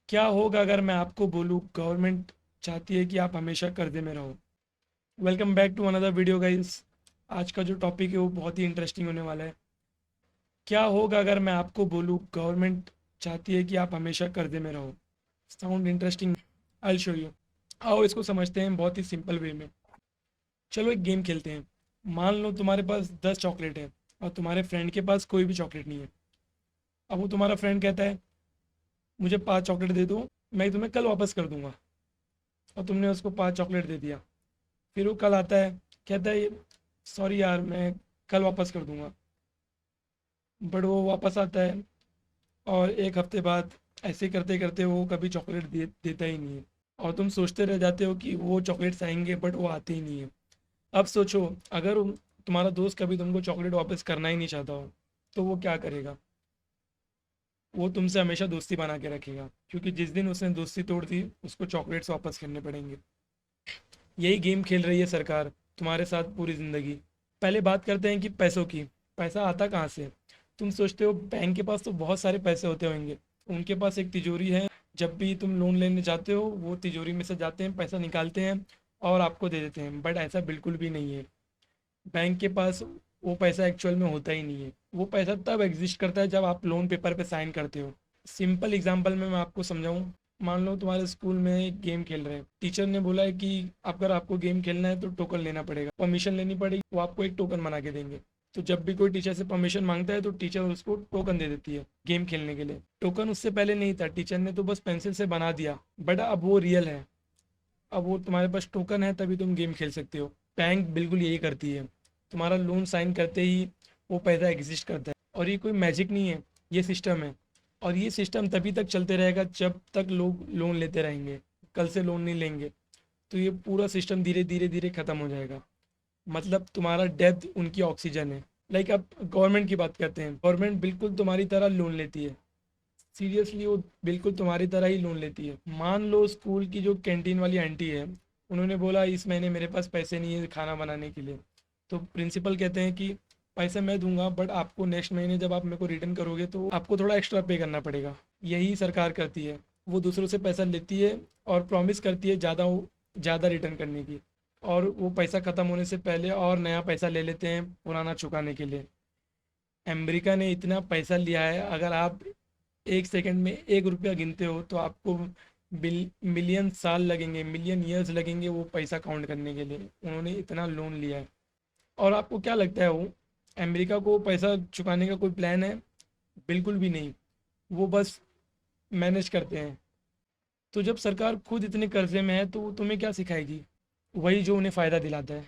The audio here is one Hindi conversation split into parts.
क्या होगा अगर मैं आपको बोलूँ गवर्नमेंट चाहती है कि आप हमेशा कर्जे में रहो। Welcome back to another video guys. आज का जो टॉपिक है वो बहुत ही इंटरेस्टिंग होने वाला है। क्या होगा अगर मैं आपको बोलूँ गवर्नमेंट चाहती है कि आप हमेशा कर्जे में रहो। Sound interesting? I show you. आओ इसको समझते हैं बहुत ही सिंपल वे में। चलो एक गेम खेलते हैं। मान लो तुम्हारे पास 10 चॉकलेट है और तुम्हारे फ्रेंड के पास कोई भी चॉकलेट नहीं है। अब वो तुम्हारा फ्रेंड कहता है मुझे 5 चॉकलेट दे दो, मैं तुम्हें कल वापस कर दूंगा। और तुमने उसको 5 चॉकलेट दे दिया। फिर वो कल आता है, कहता है सॉरी यार मैं कल वापस कर दूंगा। बट वो वापस आता है और एक हफ्ते बाद ऐसे करते करते वो कभी चॉकलेट देता ही नहीं है। और तुम सोचते रह जाते हो कि वो चॉकलेट्स आएंगे बट वो आते ही नहीं है। अब सोचो, अगर तुम्हारा दोस्त कभी तुमको चॉकलेट वापस करना ही नहीं चाहता हो तो वो क्या करेगा? वो तुमसे हमेशा दोस्ती बना के रखेगा, क्योंकि जिस दिन उसने दोस्ती तोड़ दी उसको चॉकलेट्स वापस करने पड़ेंगे। यही गेम खेल रही है सरकार तुम्हारे साथ पूरी ज़िंदगी। पहले बात करते हैं कि पैसों की। पैसा आता कहाँ से? तुम सोचते हो बैंक के पास तो बहुत सारे पैसे होते होंगे। उनके पास एक तिजोरी है। जब भी तुम लोन लेने जाते हो वो तिजोरी में से जाते हैं, पैसा निकालते हैं और आपको दे देते हैं। बट ऐसा बिल्कुल भी नहीं है। बैंक के पास वो पैसा एक्चुअल में होता ही नहीं है। वो पैसा तब एग्जिस्ट करता है जब आप लोन पेपर पे साइन करते हो। सिंपल एग्जांपल में मैं आपको समझाऊं। मान लो तुम्हारे स्कूल में एक गेम खेल रहे हैं, टीचर ने बोला है कि अगर आपको गेम खेलना है तो टोकन लेना पड़ेगा, परमिशन लेनी पड़ेगी। वो आपको एक टोकन बना के देंगे। तो जब भी कोई टीचर से परमिशन मांगता है तो टीचर उसको टोकन दे देती है गेम खेलने के लिए। टोकन उससे पहले नहीं था, टीचर ने तो बस पेंसिल से बना दिया, बट अब वो रियल है। अब वो तुम्हारे पास टोकन है तभी तुम गेम खेल सकते हो। बैंक बिल्कुल यही करती है। तुम्हारा लोन साइन करते ही वो पैसा एग्जिस्ट करता है। और ये कोई मैजिक नहीं है, ये सिस्टम है। और ये सिस्टम तभी तक चलते रहेगा जब तक लोग लोन लेते रहेंगे। कल से लोन नहीं लेंगे तो ये पूरा सिस्टम धीरे धीरे धीरे ख़त्म हो जाएगा। मतलब तुम्हारा डेब्ट उनकी ऑक्सीजन है। लाइक अब गवर्नमेंट की बात करते हैं। गवर्नमेंट बिल्कुल तुम्हारी तरह लोन लेती है। सीरियसली वो बिल्कुल तुम्हारी तरह ही लोन लेती है। मान लो स्कूल की जो कैंटीन वाली आंटी है, उन्होंने बोला इस महीने मेरे पास पैसे नहीं है खाना बनाने के लिए। तो प्रिंसिपल कहते हैं कि पैसे मैं दूंगा बट आपको नेक्स्ट महीने जब आप मेरे को रिटर्न करोगे तो आपको थोड़ा एक्स्ट्रा पे करना पड़ेगा। यही सरकार करती है। वो दूसरों से पैसा लेती है और प्रॉमिस करती है ज़्यादा ज़्यादा रिटर्न करने की। और वो पैसा ख़त्म होने से पहले और नया पैसा ले लेते हैं पुराना चुकाने के लिए। अमेरिका ने इतना पैसा लिया है, अगर आप 1 सेकंड में 1 रुपया गिनते हो तो आपको मिलियन साल लगेंगे, मिलियन ईयर्स लगेंगे वो पैसा काउंट करने के लिए। उन्होंने इतना लोन लिया है। और आपको क्या लगता है वो अमेरिका को पैसा चुकाने का कोई प्लान है? बिल्कुल भी नहीं। वो बस मैनेज करते हैं। तो जब सरकार खुद इतने कर्जे में है तो वो तुम्हें क्या सिखाएगी? वही जो उन्हें फ़ायदा दिलाता है।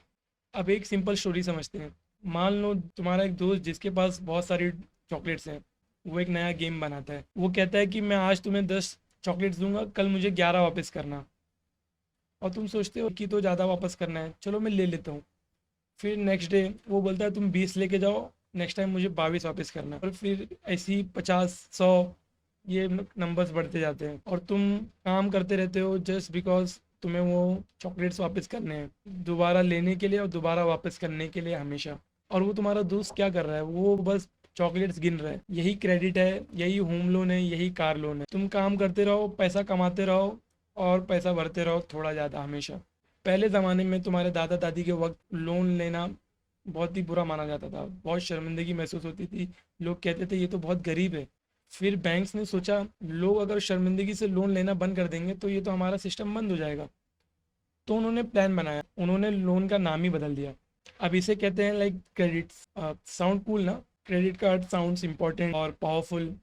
अब एक सिंपल स्टोरी समझते हैं। मान लो तुम्हारा एक दोस्त जिसके पास बहुत सारी चॉकलेट्स हैं, वो एक नया गेम बनाता है। वो कहता है कि मैं आज तुम्हें 10 चॉकलेट्स दूंगा, कल मुझे 11 वापस करना। और तुम सोचते हो कि तो ज़्यादा वापस करना है, चलो मैं ले लेता हूँ। फिर नेक्स्ट डे वो बोलता है तुम 20 लेके जाओ, नेक्स्ट टाइम मुझे 22 वापस करना है। और फिर ऐसे ही 50, 100 ये नंबर्स बढ़ते जाते हैं और तुम काम करते रहते हो जस्ट बिकॉज तुम्हें वो चॉकलेट्स वापस करने हैं, दोबारा लेने के लिए और दोबारा वापस करने के लिए हमेशा। और वो तुम्हारा दोस्त क्या कर रहा है? वो बस चॉकलेट्स गिन रहा है। यही क्रेडिट है, यही होम लोन है, यही कार लोन है। तुम काम करते रहो, पैसा कमाते रहो और पैसा भरते रहो थोड़ा ज़्यादा हमेशा। पहले ज़माने में तुम्हारे दादा दादी के वक्त लोन लेना बहुत ही बुरा माना जाता था, बहुत शर्मिंदगी महसूस होती थी। लोग कहते थे ये तो बहुत गरीब है। फिर बैंक्स ने सोचा लोग अगर शर्मिंदगी से लोन लेना बंद कर देंगे तो ये तो हमारा सिस्टम बंद हो जाएगा। तो उन्होंने प्लान बनाया, उन्होंने लोन का नाम ही बदल दिया। अब इसे कहते हैं लाइक क्रेडिट। साउंड कूल ना? क्रेडिट कार्ड साउंड्स इंपॉर्टेंट और पावरफुल।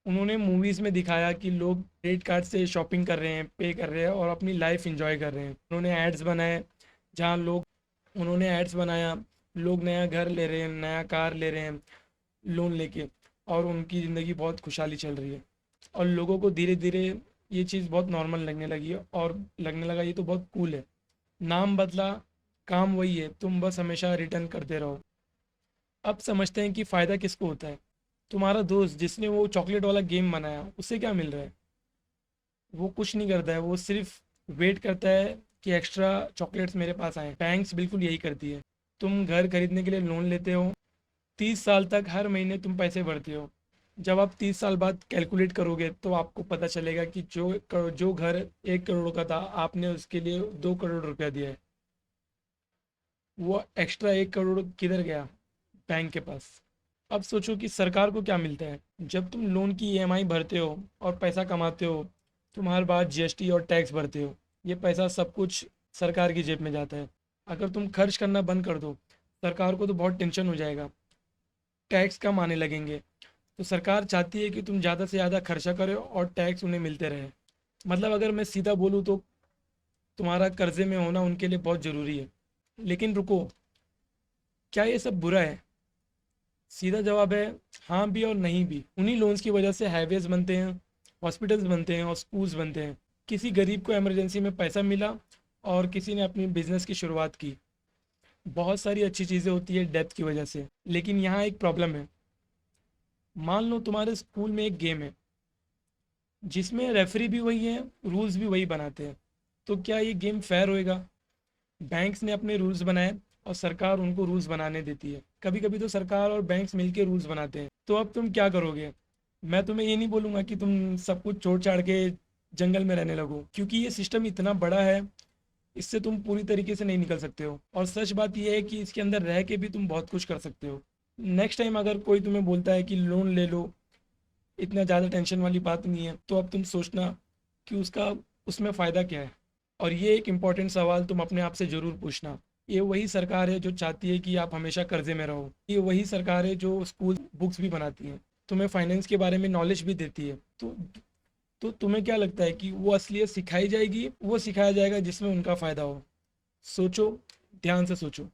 उन्होंने मूवीज़ में दिखाया कि लोग क्रेडिट कार्ड से शॉपिंग कर रहे हैं, पे कर रहे हैं और अपनी लाइफ इंजॉय कर रहे हैं। उन्होंने एड्स बनाए जहाँ लोग उन्होंने एड्स बनाया, लोग नया घर ले रहे हैं, नया कार ले रहे हैं लोन लेके, और उनकी ज़िंदगी बहुत खुशहाली चल रही है। और लोगों को धीरे धीरे ये चीज़ बहुत नॉर्मल लगने लगी है और लगने लगा ये तो बहुत कूल है। नाम बदला, काम वही है, तुम बस हमेशा रिटर्न करते रहो। अब समझते हैं कि फ़ायदा किसको होता है। तुम्हारा दोस्त जिसने वो चॉकलेट वाला गेम बनाया उससे क्या मिल रहा है? वो कुछ नहीं करता है, वो सिर्फ वेट करता है कि एक्स्ट्रा चॉकलेट्स मेरे पास आए। बैंक्स बिल्कुल यही करती है। तुम घर खरीदने के लिए लोन लेते हो, 30 साल तक हर महीने तुम पैसे भरते हो। जब आप 30 साल बाद कैलकुलेट करोगे तो आपको पता चलेगा कि जो घर 1 करोड़ का था, आपने उसके लिए 2 करोड़ रुपया दिया है। वो एक्स्ट्रा 1 करोड़ किधर गया? बैंक के पास। अब सोचो कि सरकार को क्या मिलता है जब तुम लोन की ईएमआई भरते हो और पैसा कमाते हो। तुम हर बार जीएसटी और टैक्स भरते हो। ये पैसा सब कुछ सरकार की जेब में जाता है। अगर तुम खर्च करना बंद कर दो, सरकार को तो बहुत टेंशन हो जाएगा, टैक्स कम आने लगेंगे। तो सरकार चाहती है कि तुम ज़्यादा से ज़्यादा खर्चा करो और टैक्स उन्हें मिलते रहे। मतलब अगर मैं सीधा बोलूँ तो तुम्हारा कर्जे में होना उनके लिए बहुत ज़रूरी है। लेकिन रुको, क्या ये सब बुरा है? सीधा जवाब है हाँ भी और नहीं भी। उन्हीं लोन्स की वजह से हाईवेज बनते हैं, हॉस्पिटल्स बनते हैं और स्कूल्स बनते हैं। किसी गरीब को इमरजेंसी में पैसा मिला और किसी ने अपनी बिजनेस की शुरुआत की। बहुत सारी अच्छी चीज़ें होती है डेब्ट की वजह से। लेकिन यहाँ एक प्रॉब्लम है। मान लो तुम्हारे स्कूल में एक गेम है जिसमें रेफरी भी वही है, रूल्स भी वही बनाते हैं। तो क्या ये गेम फेयर होएगा? बैंक्स ने अपने रूल्स बनाए और सरकार उनको रूल्स बनाने देती है। कभी कभी तो सरकार और बैंक्स मिलके रूल्स बनाते हैं। तो अब तुम क्या करोगे? मैं तुम्हें ये नहीं बोलूँगा कि तुम सब कुछ छोड़ छाड़ के जंगल में रहने लगो, क्योंकि ये सिस्टम इतना बड़ा है, इससे तुम पूरी तरीके से नहीं निकल सकते हो। और सच बात यह है कि इसके अंदर रह के भी तुम बहुत कुछ कर सकते हो। नेक्स्ट टाइम अगर कोई तुम्हें बोलता है कि लोन ले लो, इतना ज़्यादा टेंशन वाली बात नहीं है, तो अब तुम सोचना कि उसका उसमें फ़ायदा क्या है। और ये एक इम्पॉर्टेंट सवाल तुम अपने आप से ज़रूर पूछना। ये वही सरकार है जो चाहती है कि आप हमेशा कर्जे में रहो। ये वही सरकार है जो स्कूल बुक्स भी बनाती है, तुम्हें फाइनेंस के बारे में नॉलेज भी देती है। तो तुम्हें क्या लगता है कि वो असलियत सिखाई जाएगी, वो सिखाया जाएगा जिसमें उनका फ़ायदा हो? सोचो, ध्यान से सोचो।